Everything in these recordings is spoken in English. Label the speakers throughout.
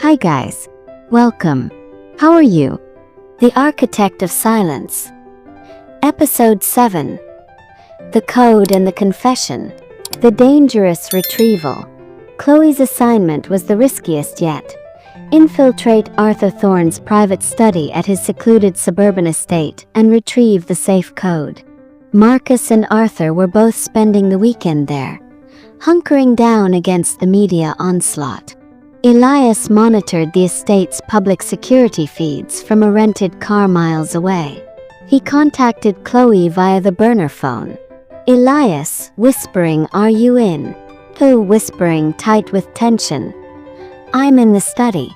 Speaker 1: Hi guys. Welcome. How are you? The Architect of Silence. Episode 7. The Code and the Confession. The Dangerous Retrieval. Chloe's assignment was the riskiest yet. Infiltrate Arthur Thorne's private study at his secluded suburban estate and retrieve the safe code. Marcus and Arthur were both spending the weekend there, hunkering down against the media onslaught. Elias monitored the estate's public security feeds from a rented car miles away. He contacted Chloe via the burner phone. Elias, whispering, "Are you in?" Chloe whispering, tight with tension, "I'm in the study.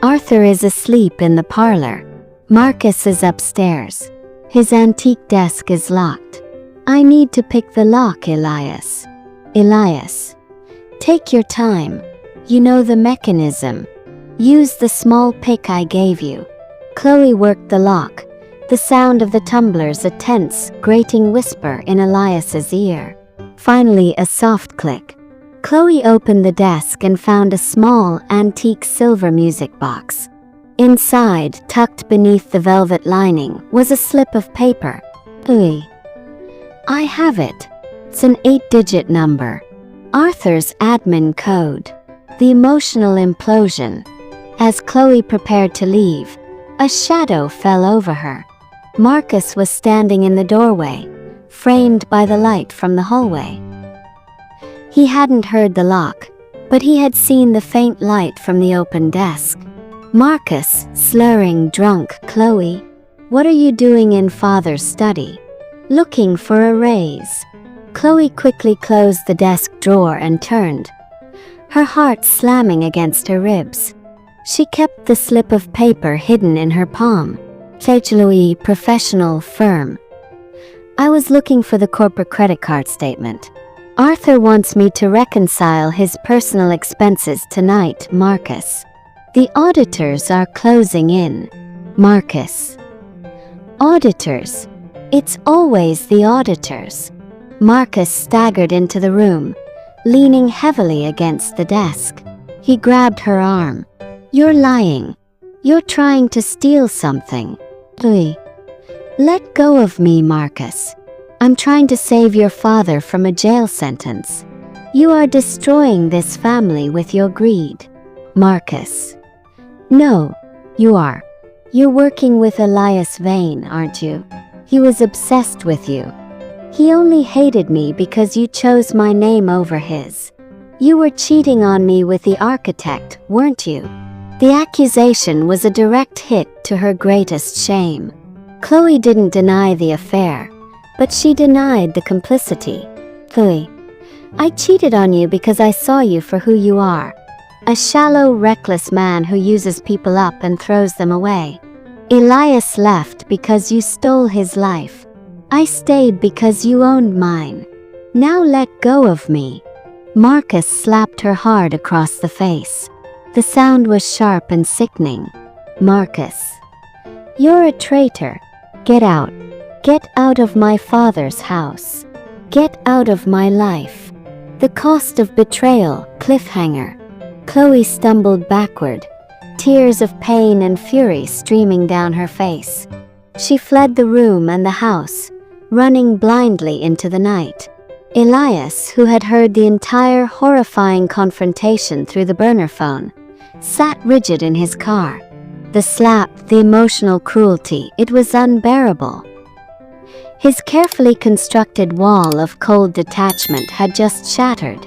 Speaker 1: Arthur is asleep in the parlor. Marcus is upstairs. His antique desk is locked. I need to pick the lock, Elias." Elias, "Take your time. You know the mechanism. Use the small pick I gave you." Chloe worked the lock, the sound of the tumblers a tense, grating whisper in Elias's ear. Finally a soft click. Chloe opened the desk and found a small, antique silver music box. Inside, tucked beneath the velvet lining, was a slip of paper. "Chloe, I have it. It's an 8-digit number. Arthur's admin code." The emotional implosion. As Chloe prepared to leave, a shadow fell over her. Marcus was standing in the doorway, framed by the light from the hallway. He hadn't heard the lock, but he had seen the faint light from the open desk. Marcus, slurring, drunk, "Chloe, what are you doing in Father's study?" "Looking for a raise." Chloe quickly closed the desk drawer and turned, her heart slamming against her ribs. She kept the slip of paper hidden in her palm. "Louis, professional firm. I was looking for the corporate credit card statement. Arthur wants me to reconcile his personal expenses tonight, Marcus. The auditors are closing in." Marcus. "Auditors? It's always the auditors." Marcus staggered into the room, leaning heavily against the desk. He grabbed her arm. "You're lying. You're trying to steal something." "Louis, let go of me, Marcus. I'm trying to save your father from a jail sentence. You are destroying this family with your greed." Marcus. "No, you are. You're working with Elias Vane, aren't you? He was obsessed with you. He only hated me because you chose my name over his. You were cheating on me with the architect, weren't you?" The accusation was a direct hit to her greatest shame. Chloe didn't deny the affair, but she denied the complicity. "Chloe, I cheated on you because I saw you for who you are. A shallow, reckless man who uses people up and throws them away. Elias left because you stole his life. I stayed because you owned mine. Now let go of me." Marcus slapped her hard across the face. The sound was sharp and sickening. "Marcus, you're a traitor. Get out. Get out of my father's house. Get out of my life." The cost of betrayal, cliffhanger. Chloe stumbled backward, tears of pain and fury streaming down her face. She fled the room and the house, running blindly into the night. Elias, who had heard the entire horrifying confrontation through the burner phone, sat rigid in his car. The slap, the emotional cruelty, it was unbearable. His carefully constructed wall of cold detachment had just shattered.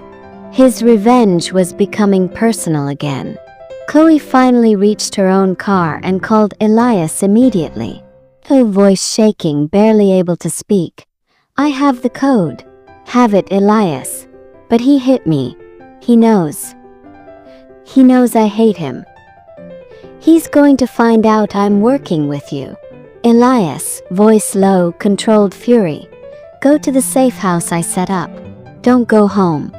Speaker 1: His revenge was becoming personal again. Chloe finally reached her own car and called Elias immediately. Her voice shaking, barely able to speak. "I have the code." "Have it, Elias. But he hit me. He knows. He knows I hate him. He's going to find out I'm working with you." Elias, voice low, controlled fury. "Go to the safe house I set up. Don't go home.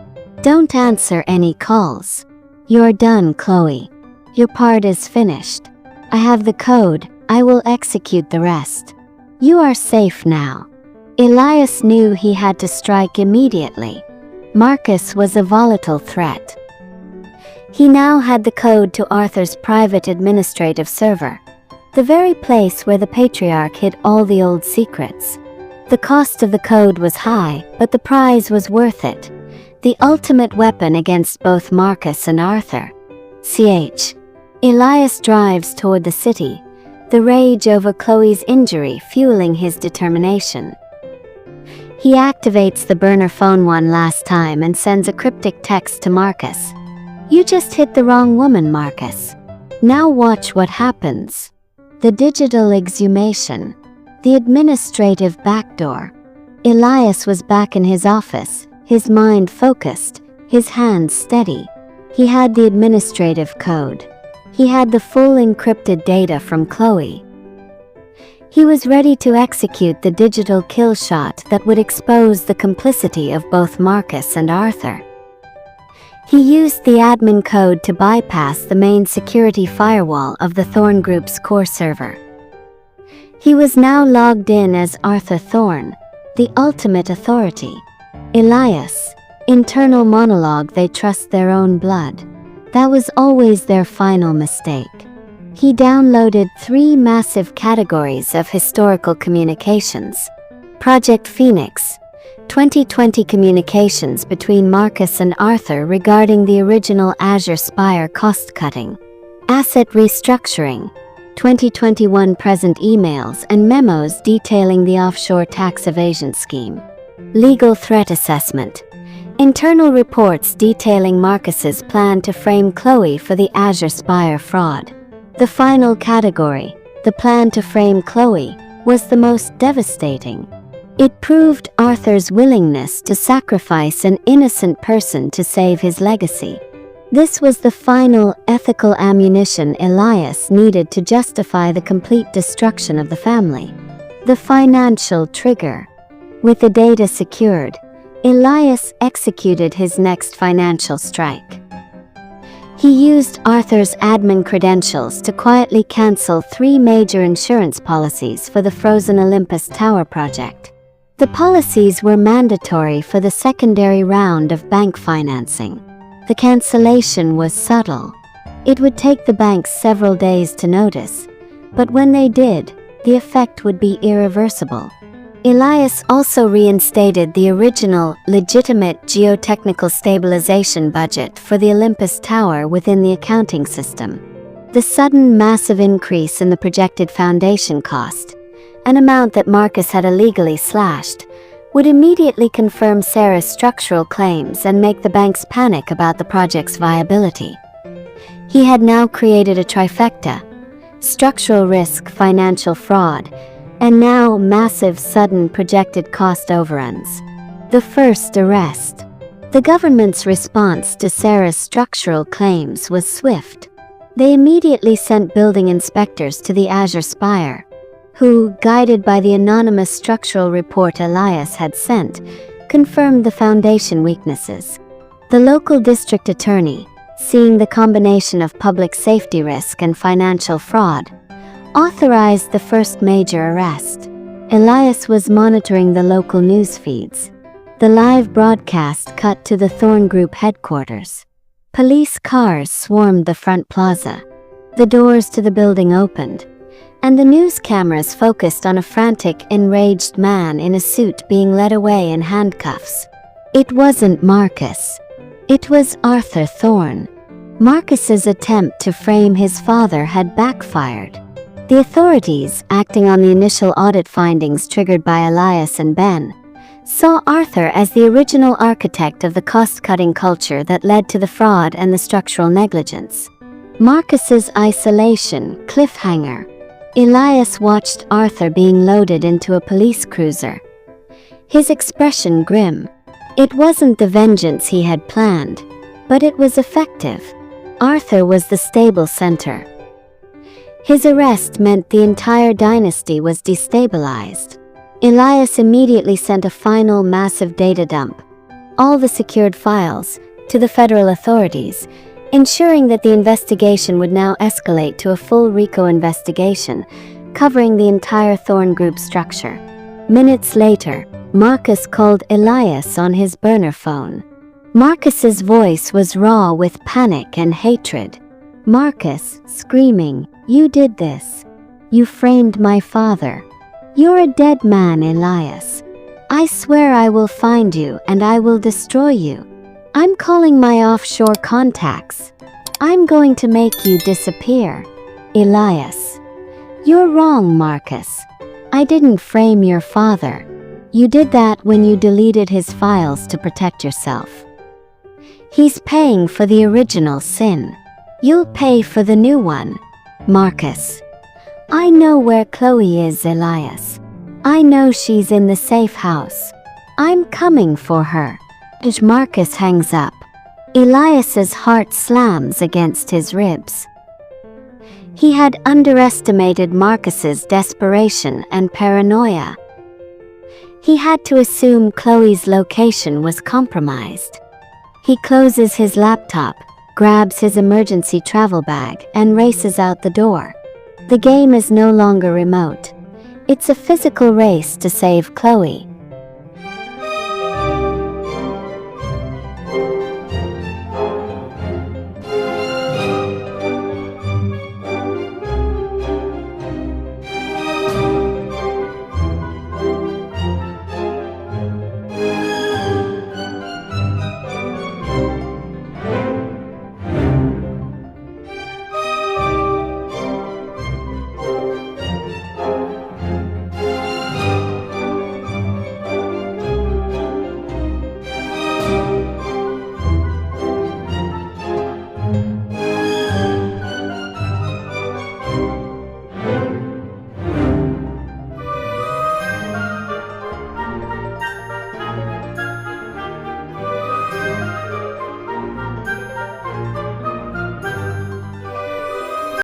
Speaker 1: Don't answer any calls. You're done, Chloe. Your part is finished. I have the code. I will execute the rest. You are safe now." Elias knew he had to strike immediately. Marcus was a volatile threat. He now had the code to Arthur's private administrative server, the very place where the patriarch hid all the old secrets. The cost of the code was high, but the prize was worth it. The ultimate weapon against both Marcus and Arthur. Elias drives toward the city, the rage over Chloe's injury fueling his determination. He activates the burner phone one last time and sends a cryptic text to Marcus. "You just hit the wrong woman, Marcus. Now watch what happens." The digital exhumation. The administrative backdoor. Elias was back in his office, his mind focused, his hands steady. He had the administrative code. He had the full encrypted data from Chloe. He was ready to execute the digital kill shot that would expose the complicity of both Marcus and Arthur. He used the admin code to bypass the main security firewall of the Thorne Group's core server. He was now logged in as Arthur Thorne, the ultimate authority. Elias. Internal monologue: they trust their own blood. That was always their final mistake. He downloaded 3 massive categories of historical communications. Project Phoenix. 2020 communications between Marcus and Arthur regarding the original Azure Spire cost-cutting. Asset restructuring. 2021 present emails and memos detailing the offshore tax evasion scheme. Legal threat assessment. Internal reports detailing Marcus's plan to frame Chloe for the Azure Spire fraud. The final category, the plan to frame Chloe, was the most devastating. It proved Arthur's willingness to sacrifice an innocent person to save his legacy. This was the final ethical ammunition Elias needed to justify the complete destruction of the family. The financial trigger. With the data secured, Elias executed his next financial strike. He used Arthur's admin credentials to quietly cancel 3 major insurance policies for the Frozen Olympus Tower project. The policies were mandatory for the secondary round of bank financing. The cancellation was subtle. It would take the banks several days to notice, but when they did, the effect would be irreversible. Elias also reinstated the original, legitimate geotechnical stabilization budget for the Olympus Tower within the accounting system. The sudden massive increase in the projected foundation cost, an amount that Marcus had illegally slashed, would immediately confirm Sarah's structural claims and make the banks panic about the project's viability. He had now created a trifecta: structural risk, financial fraud, and now massive sudden projected cost overruns. The first arrest. The government's response to Sarah's structural claims was swift. They immediately sent building inspectors to the Azure Spire, who, guided by the anonymous structural report Elias had sent, confirmed the foundation weaknesses. The local district attorney, seeing the combination of public safety risk and financial fraud, authorized the first major arrest. Elias was monitoring the local news feeds. The live broadcast cut to the Thorne Group headquarters. Police cars swarmed the front plaza. The doors to the building opened, and the news cameras focused on a frantic, enraged man in a suit being led away in handcuffs. It wasn't Marcus. It was Arthur Thorne. Marcus's attempt to frame his father had backfired. The authorities, acting on the initial audit findings triggered by Elias and Ben, saw Arthur as the original architect of the cost-cutting culture that led to the fraud and the structural negligence. Marcus's isolation, cliffhanger. Elias watched Arthur being loaded into a police cruiser. His expression grim. It wasn't the vengeance he had planned, but it was effective. Arthur was the stable center. His arrest meant the entire dynasty was destabilized. Elias immediately sent a final massive data dump, all the secured files, to the federal authorities, ensuring that the investigation would now escalate to a full RICO investigation, covering the entire Thorne Group structure. Minutes later, Marcus called Elias on his burner phone. Marcus's voice was raw with panic and hatred. Marcus, screaming, "You did this. You framed my father. You're a dead man, Elias. I swear I will find you and I will destroy you. I'm calling my offshore contacts. I'm going to make you disappear." Elias: "You're wrong, Marcus. I didn't frame your father. You did that when you deleted his files to protect yourself. He's paying for the original sin. You'll pay for the new one." Marcus: "I know where Chloe is, Elias. I know she's in the safe house. I'm coming for her." As Marcus hangs up, Elias's heart slams against his ribs. He had underestimated Marcus's desperation and paranoia. He had to assume Chloe's location was compromised. He closes his laptop, grabs his emergency travel bag, and races out the door. The game is no longer remote. It's a physical race to save Chloe.